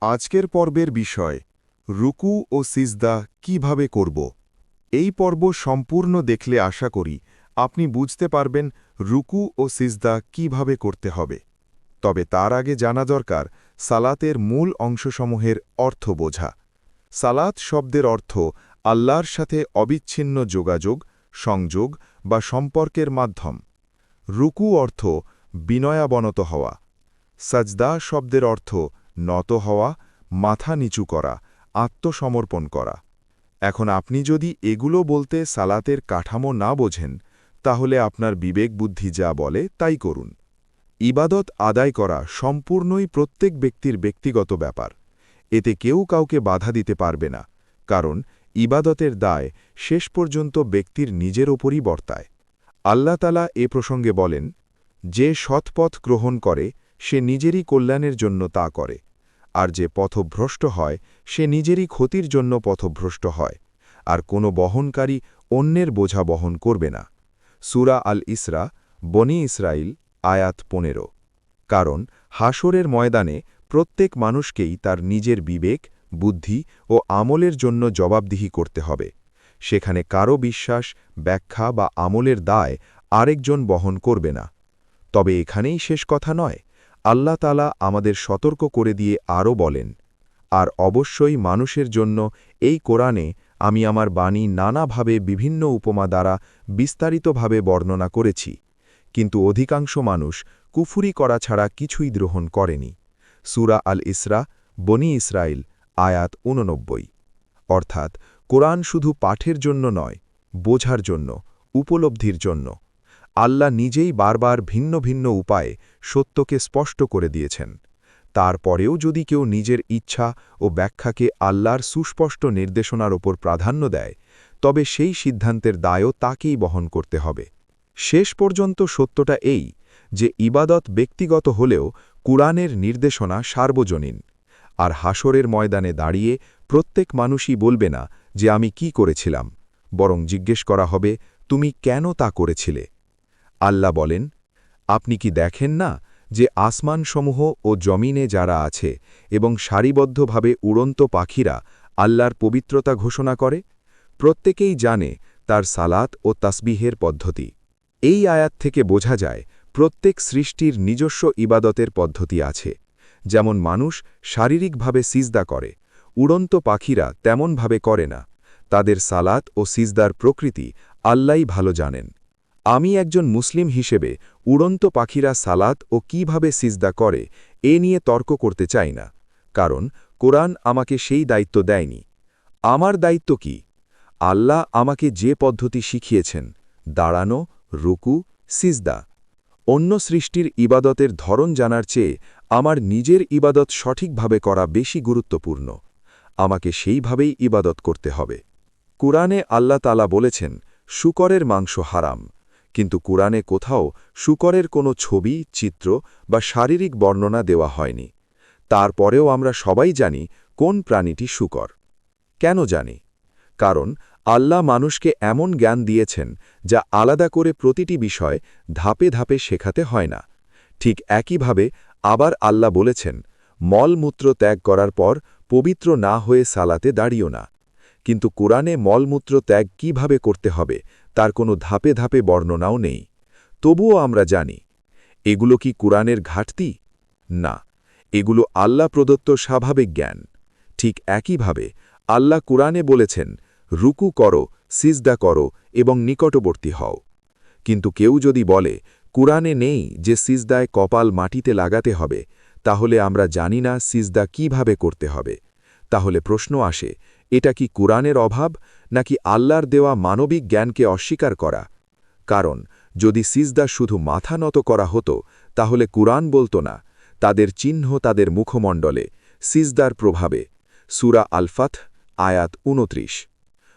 আজকের পর্বের বিষয় রুকু ও সিজদা কিভাবে করব এই পর্ব সম্পূর্ণ দেখলে আশা করি আপনি বুঝতে পারবেন রুকু ও সিজদা কিভাবে করতে হবে। তবে তার আগে জানা দরকার সালাতের মূল অংশসমূহের অর্থ বোঝা। সালাত শব্দের অর্থ আল্লাহর সাথে অবিচ্ছিন্ন যোগাযোগ, সংযোগ বা সম্পর্কের মাধ্যম। রুকু অর্থ বিনয়াবনত হওয়া। সাজদা শব্দের অর্থ নত হওয়া, মাথা নিচু করা, আত্মসমর্পণ করা। এখন আপনি যদি এগুলো বলতে সালাতের কাঠামো না বোঝেন, তাহলে আপনার বিবেক বুদ্ধি যা বলে তাই করুন। ইবাদত আদায় করা সম্পূর্ণই প্রত্যেক ব্যক্তির ব্যক্তিগত ব্যাপার। এতে কেউ কাউকে বাধা দিতে পারবে না, কারণ ইবাদতের দায় শেষ পর্যন্ত ব্যক্তির নিজের ওপরই বর্তায়। আল্লাহ তাআলা এ প্রসঙ্গে বলেন, যে সৎপথ গ্রহণ করে সে নিজেরই কল্যাণের জন্য তা করে, আর যে পথভ্রষ্ট হয় সে নিজেরই ক্ষতির জন্য পথভ্রষ্ট হয়, আর কোনো বহনকারী অন্যের বোঝা বহন করবে না। সূরা আল ইসরা, বনি ইসরাইল, আয়াত ১৫। কারণ হাসরের ময়দানে প্রত্যেক মানুষকেই তার নিজের বিবেক, বুদ্ধি ও আমলের জন্য জবাবদিহি করতে হবে। সেখানে কারও বিশ্বাস, ব্যাখ্যা বা আমলের দায় আরেকজন বহন করবে না। তবে এখানেই শেষ কথা নয়। আল্লাহ তাআলা আমাদের সতর্ক করে দিয়ে আরও বলেন, আর অবশ্যই মানুষের জন্য এই কোরআনে আমি আমার বাণী নানাভাবে বিভিন্ন উপমা দ্বারা বিস্তারিতভাবে বর্ণনা করেছি, কিন্তু অধিকাংশ মানুষ কুফুরি করা ছাড়া কিছুই গ্রহণ করেনি। সূরা আল ইসরা, বনি ইসরাইল, আয়াত ৮৯। অর্থাৎ কোরআন শুধু পাঠের জন্য নয়, বোঝার জন্য, উপলব্ধির জন্য। আল্লাহ নিজেই বারবার ভিন্ন ভিন্ন উপায়ে সত্যকে স্পষ্ট করে দিয়েছেন। তারপরেও যদি কেউ নিজের ইচ্ছা ও ব্যাখ্যাকে আল্লাহর সুস্পষ্ট নির্দেশনার ওপর প্রাধান্য দেয়, তবে সেই সিদ্ধান্তের দায়ও তাকেই বহন করতে হবে। শেষ পর্যন্ত সত্যটা এই যে ইবাদত ব্যক্তিগত হলেও কুরআনের নির্দেশনা সার্বজনীন। আর হাসরের ময়দানে দাঁড়িয়ে প্রত্যেক মানুষই বলবে না যে আমি কি করেছিলাম, বরং জিজ্ঞেস করা হবে, তুমি কেন তা করেছিলে। আল্লাহ বলেন, আপনি কি দেখেন না যে আসমানসমূহ ও জমিনে যারা আছে এবং সারিবদ্ধভাবে উড়ন্ত পাখিরা আল্লাহর পবিত্রতা ঘোষণা করে? প্রত্যেকেই জানে তার সালাত ও তাসবিহের পদ্ধতি। এই আয়াত থেকে বোঝা যায় প্রত্যেক সৃষ্টির নিজস্ব ইবাদতের পদ্ধতি আছে। যেমন মানুষ শারীরিকভাবে সিজদা করে, উড়ন্ত পাখিরা তেমনভাবে করে না। তাদের সালাত ও সিজদার প্রকৃতি আল্লাহই ভালো জানেন। আমি একজন মুসলিম হিসেবে উড়ন্ত পাখিরা সালাত ও কিভাবে সিজদা করে এ নিয়ে তর্ক করতে চাই না, কারণ কোরআন আমাকে সেই দায়িত্ব দেয়নি। আমার দায়িত্ব কি? আল্লাহ আমাকে যে পদ্ধতি শিখিয়েছেন, দাঁড়ানো, রুকু, সিজদা। অন্য সৃষ্টির ইবাদতের ধরন জানার চেয়ে আমার নিজের ইবাদত সঠিকভাবে করা বেশি গুরুত্বপূর্ণ। আমাকে সেইভাবেই ইবাদত করতে হবে। কুরআনে আল্লাহ তাআলা বলেছেন, শূকরের মাংস হারাম, কিন্তু কুরআনে কোথাও শূকরের কোনো ছবি, চিত্র বা শারীরিক বর্ণনা দেওয়া হয়নি। তারপরেও আমরা সবাই জানি কোন প্রাণীটি শূকর। কেন জানি? কারণ আল্লাহ মানুষকে এমন জ্ঞান দিয়েছেন যা আলাদা করে প্রতিটি বিষয় ধাপে ধাপে শেখাতে হয় না। ঠিক একইভাবে আবার আল্লাহ বলেছেন, মলমূত্র ত্যাগ করার পর পবিত্র না হয়ে সালাতে দাঁড়িও না। কিন্তু কুরআনে মলমূত্র ত্যাগ কিভাবে করতে হবে তার কোনো ধাপে ধাপে বর্ণনাও নেই। তবুও আমরা জানি। এগুলো কি কুরআনের ঘাটতি? না, এগুলো আল্লাহ প্রদত্ত স্বাভাবিক জ্ঞান। ঠিক একইভাবে আল্লাহ কুরআনে বলেছেন, রুকু করো, সিজদা করো এবং নিকটবর্তী হও। কিন্তু কেউ যদি বলে কুরআনে নেই যে সিজদায় কপাল মাটিতে লাগাতে হবে, তাহলে আমরা জানি না সিজদা কিভাবে করতে হবে। তাহলে প্রশ্ন আসে, এটা কি কুরআনের অভাব, নাকি আল্লাহর দেওয়া মানবিক জ্ঞানকে অস্বীকার করা? কারণ যদি সিজদা শুধু মাথা নত করা হতো, তাহলে কুরআন বলতো না, তাদের চিহ্ন তাদের মুখমণ্ডলে, সিজদার প্রভাবে। সূরা আল ফাথ, আয়াত ২৯।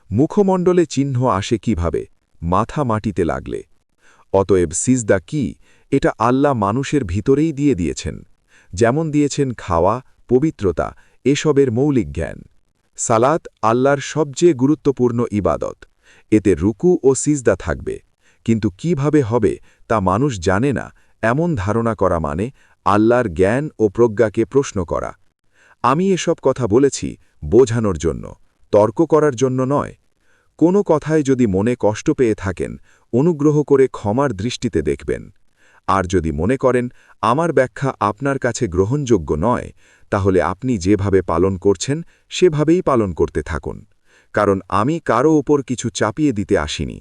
মুখমণ্ডলে চিহ্ন আসে কিভাবে? মাথা মাটিতে লাগলে। অতএব সিজদা কি, এটা আল্লাহ মানুষের ভিতরেই দিয়ে দিয়েছেন, যেমন দিয়েছেন খাওয়া, পবিত্রতা, এসবের মৌলিক জ্ঞান। সালাত আল্লাহর সবচেয়ে গুরুত্বপূর্ণ ইবাদত। এতে রুকু ও সিজদা থাকবে, কিন্তু কিভাবে হবে তা মানুষ জানে না। এমন ধারণা করা মানে আল্লাহর জ্ঞান ও প্রজ্ঞাকে প্রশ্ন করা। আমি এসব কথা বলেছি বোঝানোর জন্য, তর্ক করার জন্য নয়। কোনো কথায় যদি মনে কষ্ট পেয়ে থাকেন, অনুগ্রহ করে ক্ষমার দৃষ্টিতে দেখবেন। আর যদি মনে করেন আমার ব্যাখ্যা আপনার কাছে গ্রহণযোগ্য নয়, তাহলে আপনি যেভাবে পালন করছেন সেভাবেই পালন করতে থাকুন। কারণ আমি কারও ওপর কিছু চাপিয়ে দিতে আসিনি।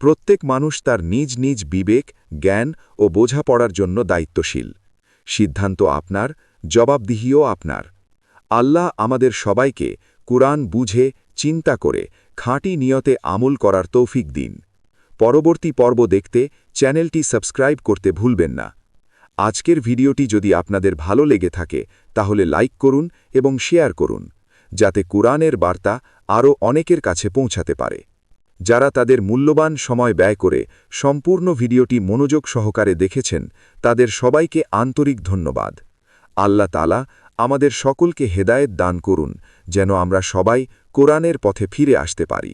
প্রত্যেক মানুষ তার নিজ নিজ বিবেক, জ্ঞান ও বোঝাপড়ার জন্য দায়িত্বশীল। সিদ্ধান্ত আপনার, জবাবদিহিও আপনার। আল্লাহ আমাদের সবাইকে কুরআন বুঝে, চিন্তা করে, খাঁটি নিয়তে আমল করার তৌফিক দিন। পরবর্তী পর্ব দেখতে চ্যানেলটি সাবস্ক্রাইব করতে ভুলবেন না। আজকের ভিডিওটি যদি আপনাদের ভালো লেগে থাকে তাহলে লাইক করুন এবং শেয়ার করুন, যাতে কুরআনের বার্তা আরও অনেকের কাছে পৌঁছাতে পারে। যারা তাদের মূল্যবান সময় ব্যয় করে সম্পূর্ণ ভিডিওটি মনোযোগ সহকারে দেখেছেন, তাদের সবাইকে আন্তরিক ধন্যবাদ। আল্লাহ তাআলা আমাদের সকলকে হেদায়েত দান করুন, যেন আমরা সবাই কোরআনের পথে ফিরে আসতে পারি।